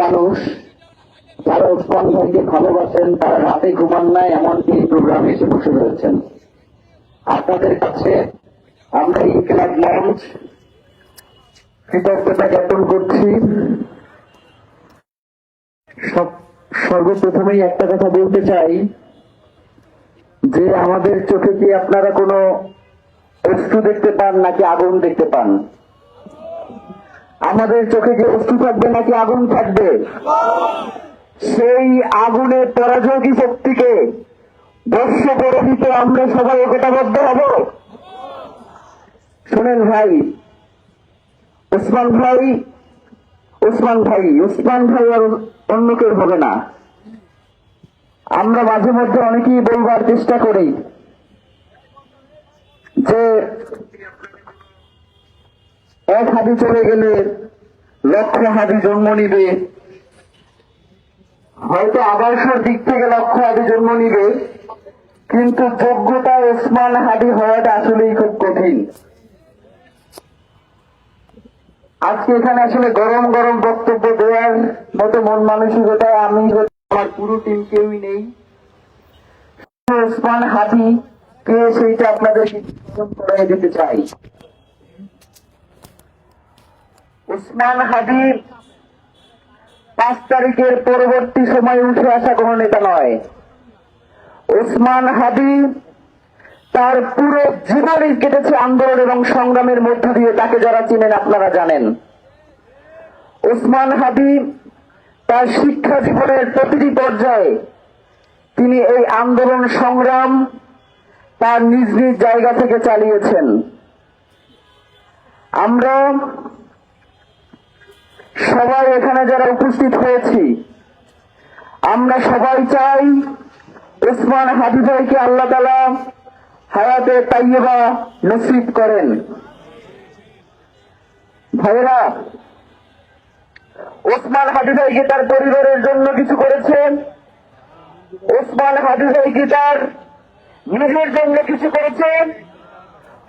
মানুষ যারা ওসমান ভাইকে ভালোবাসেন, তারা রাতে ঘুমান নাই, এমনকি প্রোগ্রামে এসে বসে রয়েছেন। আপনাদের কাছে আমরা এই ক্লাব লঞ্চ কৃতজ্ঞতা জ্ঞাপন করছি। সর্বপ্রথমেই একটা কথা বলতে চাই যে আমাদের চোখে কি আপনারা কোনো অশ্রু দেখতে পান নাকি আগুন দেখতে পান? আমাদের চোখে কি অশ্রু থাকবে নাকি আগুন থাকবে? সেই আগুনের পরাজয়ী শক্তিকে ধ্বংস করে দিতে আমরা সবাই একতাবদ্ধ হব। শোনেন ভাই, ওসমান ভাই আর অন্য কেউ হবে না। আমরা মাঝে মধ্যে অনেকেই বলবার চেষ্টা করি যে এক হাদি চলে গেলে লক্ষ হাদি জন্ম নিবে, হয়তো আদর্শের দিক থেকে লক্ষ হাদি জন্ম নিবে, কিন্তু যোগ্যতা ওসমান হাদি হওয়াটা আসলেই খুব কঠিন। আজকে এখানে আসলে গরম গরম বক্তব্য দেওয়ার মতো মন মানসিকতায় আমি আমার পুরো টিম কেউই নেই। ওসমান হাদি কে সেইটা আপনাদেরকে করাই দিতে চাই। ওসমান হাদি 5 তারিখের পরবর্তী সময় উঠে আসা কোন নেতা নয়। ওসমান হাদি তার পুরো জীবনই কেটেছে আন্দোলন এবং সংগ্রামের মধ্য দিয়ে। তাকে যারা চিনেন আপনারা জানেন। ওসমান হাদি তার শিক্ষা জীবনের প্রতিটি পর্যায়ে তিনি এই আন্দোলন সংগ্রাম তার নিজ নিজ জায়গা থেকে চালিয়েছেন। আমরা সবাই এখানে যারা উপস্থিত হয়েছি, আমরা সবাই চাই ওসমান হাদি ভাইকে আল্লাহ তাআলা হায়াতে তাইয়্যিবা নসিব করেন। ভাইরা, ওসমান হাদি ভাই কি তার পরিবারের জন্য কিছু করেছেন? ওসমান হাদি ভাই কি তার নিজের জন্য কিছু করেছেন?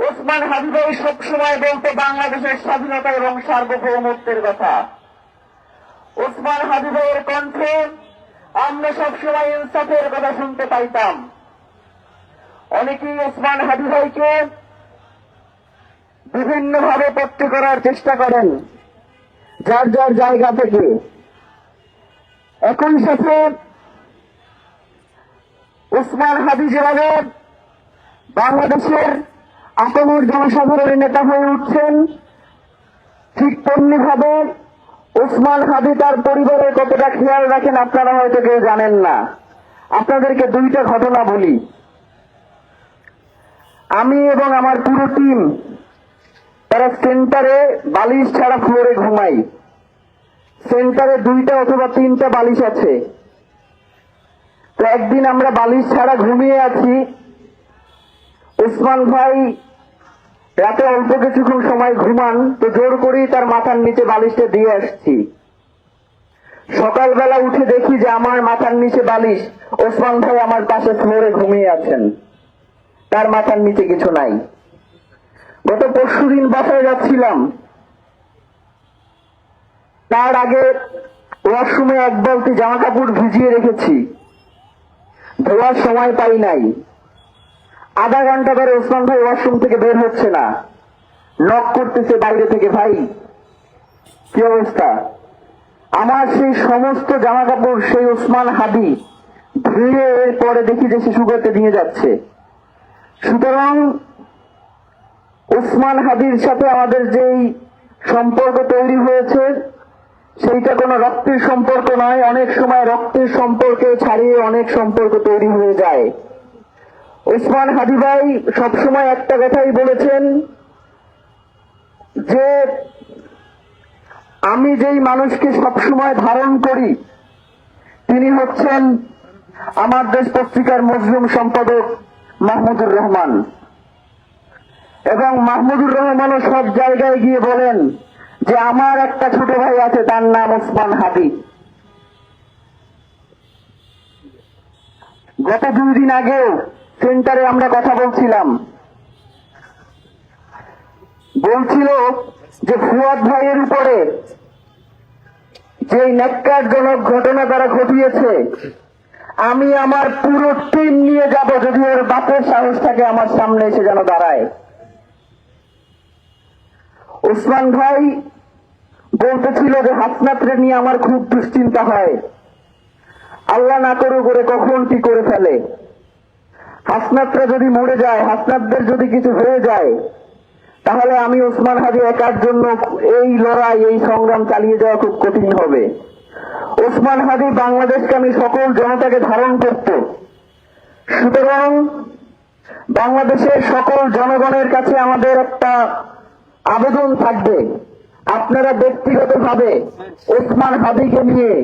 ওসমান হাদি ভাই সবসময় বলতে বাংলাদেশের স্বাধীনতা এবং সার্বভৌমত্বের কথা। ওসমান হাদি ভাইয়ের কণ্ঠে আমরা সবসময় ইনসাফের কথা শুনতে পাইতাম। অনেকেই ওসমান হাদি ভাইকে বিভিন্নভাবে পট্টি করার চেষ্টা করেন যার যার জায়গা থেকে। একই সাথে ওসমান হাদি যেভাবে বাংলাদেশের আপামর জনসাধারণের নেতা হয়ে উঠছেন, ঠিক তেমনি ভাবে ওসমান হাদি তার পরিবারের কতটা খেয়াল রাখেন আপনারা হয়তো কেউ জানেন না। আপনাদেরকে 2টা ঘটনা বলি। আমি এবং আমার পুরো টিম তারা সেন্টারে বালিশ ছাড়া ফ্লোরে ঘুমাই। সেন্টারে 2টা অথবা 3টা বালিশ আছে। তো একদিন আমরা বালিশ ছাড়া ঘুমিয়ে আছি। ওসমান ভাই রাতে অল্প কিছুক্ষণ সময় ঘুমান, তো জোর করেই তার মাথার নিচে বালিশটা দিয়ে আসছি। সকালবেলা উঠে দেখি যে আমার মাথার নিচে বালিশ, ওসমান ভাই আমার পাশে ফ্লোরে ঘুমিয়ে আছেন, তার মাথার নিচে কিছু নাই। গত পরশুদিন বাসায় যাচ্ছিলাম, তার আগে ওয়াশরুমে 1 বালতি জামা কাপড় ভিজিয়ে রেখেছি, ধোয়ার সময় পাই নাই। আধা ঘন্টা ধরে ওসমান ভাই ওয়াশরুম থেকে বের হচ্ছে না, নক করতেছে বাইরে থেকে, ভাই কি অবস্থা? আমার সেই সমস্ত জামা কাপড় সেই ওসমান হাদি ধুয়ে পরে দেখি যে শিশু করতে নিয়ে যাচ্ছে। সুতরাং ওসমান হাদির সাথে আমাদের যেই সম্পর্ক তৈরি হয়েছে সেইটা কোনো রক্তের সম্পর্ক নয়। অনেক সময় রক্তের সম্পর্কে ছাড়িয়ে অনেক সম্পর্ক তৈরি হয়ে যায়। ওসমান হাদি ভাই সবসময় একটা কথাই বলেছেন যে আমি যেই মানুষকে সবসময় ধারণ করি তিনি হচ্ছেন আমার দেশ পত্রিকার মজলুম সম্পাদক মাহমুদুর রহমান। এবং মাহমুদুর রহমানও সব জায়গায় গিয়ে বলেন যে আমার একটা ছোট ভাই আছে, তার নাম ওসমান হাদি। গত 2 দিন আগেও সেন্টারে আমরা কথা বলছিলাম, বলছিল যে ফুয়াদ ভাইয়ের উপরে যে ন্যাক্কারজনক ঘটনা তারা ঘটিয়েছে, আমি আমার পুরো টিম নিয়ে যাব যদি ওর বাপের সাহস থাকে আমার সামনে এসে যেন দাঁড়ায়। ওসমান ভাই বলতেছিল যে হাসনাতরে নিয়ে আমার খুব দুশ্চিন্তা হয়, আল্লাহ না করুক ওরে কখন কি করে ফেলে। হাসনাতরা যদি মরে যায়, হাসনাতদের যদি কিছু হয়ে যায়, তাহলে আমি ওসমান হাদি একার জন্য এই লড়াই, এই সংগ্রাম চালিয়ে যাওয়া খুব কঠিন হবে। ওসমান হাদি বাংলাদেশকামী সকল জনতাকে ধারণ করত। সুতরাং বাংলাদেশের সকল জনগণের কাছে আমাদের একটা আবেদন থাকবে, আপনারা ব্যক্তিগতভাবে ওসমান হাদিকে নিয়ে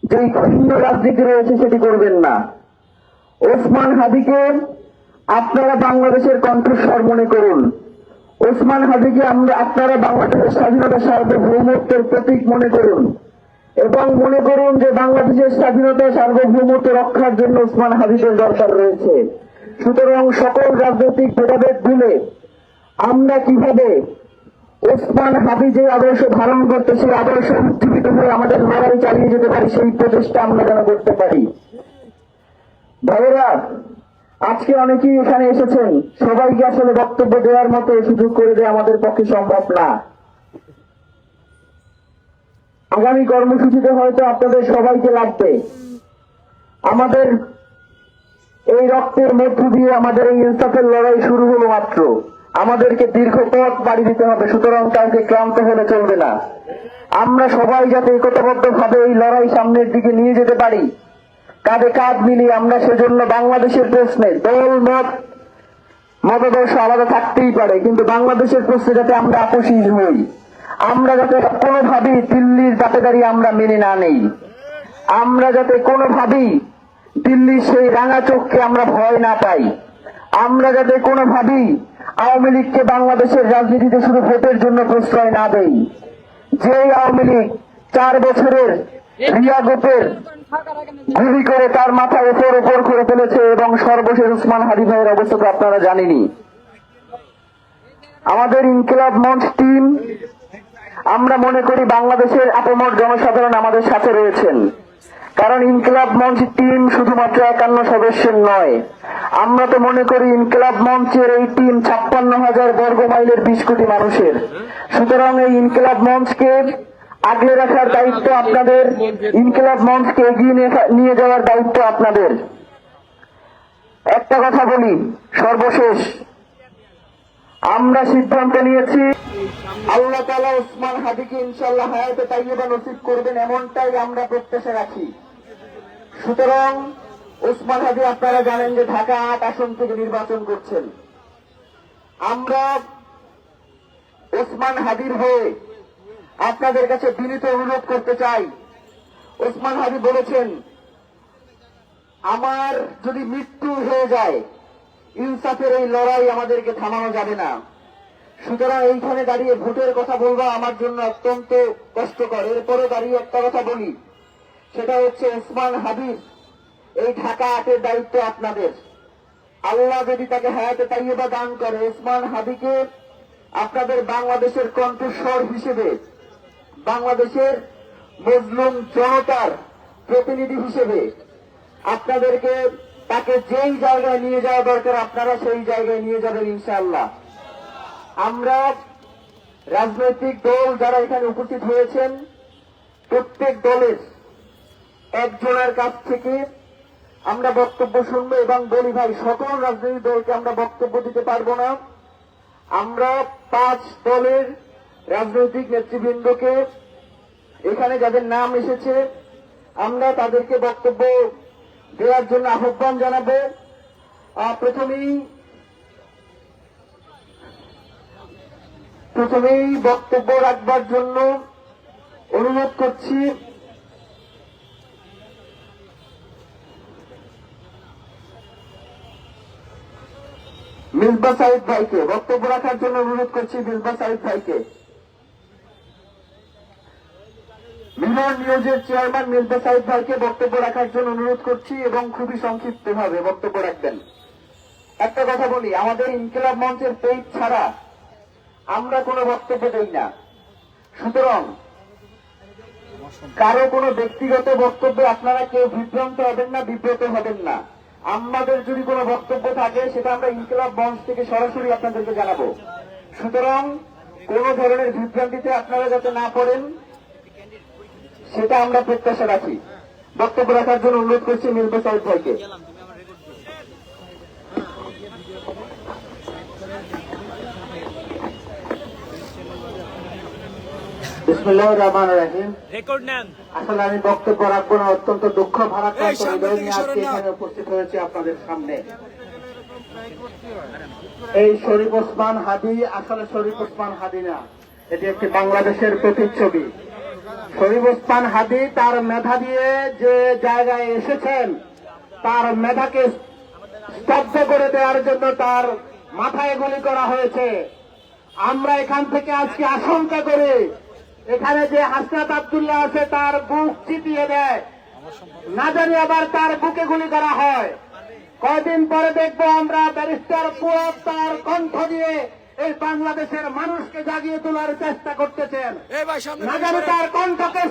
যে ভিন্ন রাজনীতি রয়েছে সেটি করবেন না। ওসমান হাদিকে আপনারা বাংলাদেশের কণ্ঠস্বর মনে করুন। ওসমান হাদিকে আপনারা বাংলাদেশের স্বাধীনতা সার্বভৌমত্বের প্রতীক মনে করুন এবং মনে করুন যে বাংলাদেশের স্বাধীনতা সার্বভৌমত্ব রক্ষার জন্য ওসমান হাদিদের দরকার রয়েছে। সুতরাং সকল রাজনৈতিক ভেদাভেদ ভুলে আমরা কিভাবে ওসমান হাদি যে আদর্শ ধারণ করতে, সেই আদর্শ উজ্জীবিত হয়ে আমাদের লড়াই চালিয়ে যেতে পারি, সেই প্রচেষ্টা আমরা যেন করতে পারি। ভাইয়েরা, আজকে অনেকেই এখানে এসেছেন, সবাইকে আসলে বক্তব্য দেওয়ার মতো সুযোগ করে দেওয়া আমাদের পক্ষে সম্ভব না। আগামী কর্মসূচিতে হয়তো আপনাদের সবাইকে লাগবে। আমাদের এই রক্তের মধ্য দিয়ে আমাদের এই ইনসাফের লড়াই শুরু হলো মাত্র, আমাদেরকে দীর্ঘ পথ পাড়ি দিতে হবে। সুতরাং কাউকে ক্লান্ত হলে চলবে না। আমরা সবাই যাতে একতাবদ্ধভাবে এই লড়াই সামনের দিকে নিয়ে যেতে পারি, কাঁধে কাঁধ মিলিয়ে, আমরা সেজন্য বাংলাদেশের প্রশ্নে দল মতাদর্শ আলাদা থাকতেই পারে, কিন্তু বাংলাদেশের প্রশ্নে যাতে আমরা আপোষহীন হই, আমরা যাতে কোনোভাবেই দিল্লির দাপেদারি আমরা মেনে না নেই, আমরা যাতে কোনোভাবেই দিল্লির সেই রাঙা চোখকে আমরা ভয় না পাই, আমরা যাতে কোনোভাবেই আওয়ামী লীগকে বাংলাদেশের রাজনীতিতে শুধু ভোটের জন্য প্রশ্রয় না দেই। যেই আওয়ামী লীগ 4 বছরের রিয়া গোপের গুলি করে তার মাথা উপর করে ফেলেছে এবং সর্বশেষ ওসমান হাদি ভাইয়ের অবস্থা তো আপনারা জানেনই। আমাদের ইনকিলাব মঞ্চ টিম, আমরা মনে করি বাংলাদেশের আপামর জনসাধারণ আমাদের সাথে রয়েছেন, কারণ ইনকিলাব মঞ্চ টিম শুধুমাত্র 51 সদস্যের নয়। আমরা তো মনে করি ইনকিলাব মঞ্চের এই টিম 56,000 বর্গ মাইলের 20 কোটি মানুষের। সুতরাং এই ইনকিলাব মঞ্চকে আগলে রাখার দায়িত্ব আপনাদের, ইনকিলাব মঞ্চকে এগিয়ে নিয়ে যাওয়ার দায়িত্ব আপনাদের। একটা কথা বলি সর্বশেষ, আমরা সিদ্ধান্ত নিয়েছি আল্লাহ তাআলা ওসমান হাদিকে ইনশাআল্লাহ হায়াতে তাইয়্যিবা নসিব করবেন, এমনটাই আমরা প্রত্যাশা রাখি। সুতরাং ওসমান হাদি, আপনারা জানেন যে ঢাকা 8 আসন থেকে নির্বাচন করছেন। আমরা ওসমান হাদির হয়ে আপনাদের কাছে বিনীত অনুরোধ করতে চাই। ওসমান হাদি বলেছেন, আমার যদি মৃত্যু হয়ে যায়, ইনসাফের এই লড়াই আমাদেরকে থামানো যাবে না। সুতরাং এইখানে দাঁড়িয়ে ভোটের কথা বলবা আমার জন্য অত্যন্ত কষ্টকর। এরপরে দাঁড়িয়ে একটা কথা বলি, সেটা হচ্ছে ওসমান হাদির এই ঢাকা 8-এর দায়িত্ব আপনাদের। আল্লাহ যদি তাকে হায়াতে তাইয়্যিবা দান করে, ওসমান হাদিকে আপনাদের বাংলাদেশের কণ্ঠস্বর হিসেবে, বাংলাদেশের মজলুম জনতার প্রতিনিধি হিসেবে আপনাদেরকে তাকে যেই জায়গায় নিয়ে যাওয়া দরকার আপনারা সেই জায়গায় নিয়ে যাবেন ইনশাআল্লাহ। আমরা রাজনৈতিক দল যারা এখানে উপস্থিত হয়েছেন, প্রত্যেক দলের একজনের কাছ থেকে আমরা বক্তব্য শুনবো এবং বলি, ভাই, সকল রাজনৈতিক দলকে আমরা বক্তব্য দিতে পারবো না। আমরা 5 দলের রাজনৈতিক নেতৃবৃন্দকে, এখানে যাদের নাম এসেছে, আমরা তাদেরকে বক্তব্য দেওয়ার জন্য আহ্বান জানাবো। প্রথমেই বক্তব্য রাখবার জন্য অনুরোধ করছি মিসবাহ সাঈদ ভাইকে। বক্তব্য রাখার জন্য অনুরোধ করছি মিসবাহ সাঈদ ভাইকে। মিলন নিউজের চেয়ারম্যান মিসবাহ সাঈদ ভাইকে বক্তব্য রাখার জন্য অনুরোধ করছি এবং খুবই সংক্ষিপ্তভাবে বক্তব্য রাখবেন। একটা কথা বলি, আমাদের ইনকিলাব মঞ্চের পেজ ছাড়া আমরা কোনো বক্তব্য দেই না। সুতরাং কারো কোনো ব্যক্তিগত বক্তব্যে আপনারা কেউ বিভ্রান্ত হবেন না, বিব্রত হবেন না। আমাদের যদি কোনো বক্তব্য থাকে সেটা আমরা ইনকিলাব মঞ্চ থেকে সরাসরি আপনাদেরকে জানাবো। সুতরাং কোনো ধরনের বিভ্রান্তিতে আপনারা যাতে না পড়েন সেটা আমরা প্রত্যাশা রাখি। বক্তব্য রাখার জন্য অনুরোধ করছি মির্জা সাহেব ভাইকে। বিসমিল্লাহির রহমানির রহিম। আসলে আমি বক্তব্য রাখবো না, অত্যন্ত দুঃখ ভারাক্রান্ত হৃদয় নিয়ে আজকে এখানে উপস্থিত হয়েছে আপনাদের সামনে। এই শরীফ ওসমান হাদী আসলে শরীফ ওসমান হাদী না, এটি একটি বাংলাদেশের প্রতিচ্ছবি। শরীফ ওসমান হাদী তার মেধা দিয়ে যে জায়গায় এসেছেন, তার মেধাকে স্তব্ধ করে দেওয়ার জন্য তার মাথায় গুলি করা হয়েছে। আমরা এখান থেকে আজকে আশঙ্কা করি এখানে যে হাসনাত আব্দুল্লাহ আছে তার বুক চিপিয়ে দেয়, না জানি আবার তার বুকে গুলি করা হয়। কয়দিন পরে দেখবো আমরা ব্যারিস্টার ফুয়াদ তার কণ্ঠ দিয়ে এই বাংলাদেশের মানুষকে জাগিয়ে তোলার চেষ্টা করতেছেন, না জানি তার কণ্ঠকে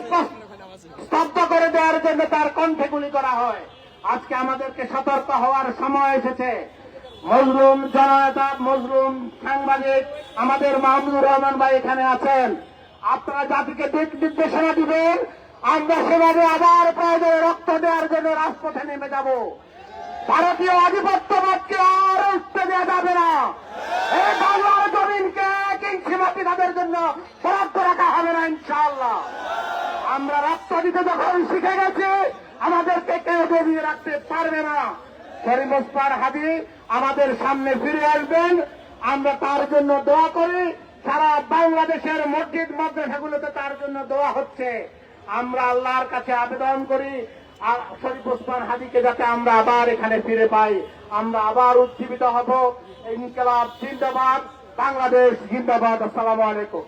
স্তব্ধ করে দেওয়ার জন্য তার কণ্ঠে গুলি করা হয়। আজকে আমাদেরকে সতর্ক হওয়ার সময় এসেছে। মজলুম জননেতা, মজলুম সাংবাদিক আমাদের মাহমুদুর রহমান ভাই এখানে আছেন। আপনারা জাতিকে দিক নির্দেশনা দিবেন, আমরা সেভাবে আবার প্রয়োজনে রক্ত দেওয়ার জন্য রাজপথে নেমে যাব। ভারতীয় আধিপত্যবাদকে আর উঠতে দেওয়া যাবে না। এই বাংলার জমিনকে কিংসি মাটি তাদের জন্য বরাদ্দ রাখা হবে না ইনশাআল্লাহ। আমরা রক্ত দিতে যখন শিখে গেছি আমাদেরকে কেউ দমিয়ে রাখতে পারবে না। শরীফ ওসমান হাদী আমাদের সামনে ফিরে আসবেন, আমরা তার জন্য দোয়া করি। সারা বাংলাদেশের মসজিদ মাদ্রাসাগুলোতে তার জন্য দোয়া হচ্ছে। আমরা আল্লাহর কাছে আবেদন করি আর শরীফ ওসমান হাদীকে যাতে আমরা আবার এখানে ফিরে পাই, আমরা আবার উজ্জীবিত হব। ইনকিলাব জিন্দাবাদ, বাংলাদেশ জিন্দাবাদ। আসসালামু আলাইকুম।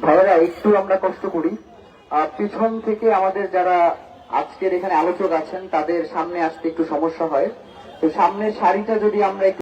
ভাইরা একটু আমরা কষ্ট করি, পিছন থেকে আমাদের যারা আজকের এখানে আলোচক আছেন তাদের সামনে আসতে একটু সমস্যা হয়, তো সামনের সারিটা যদি আমরা একটু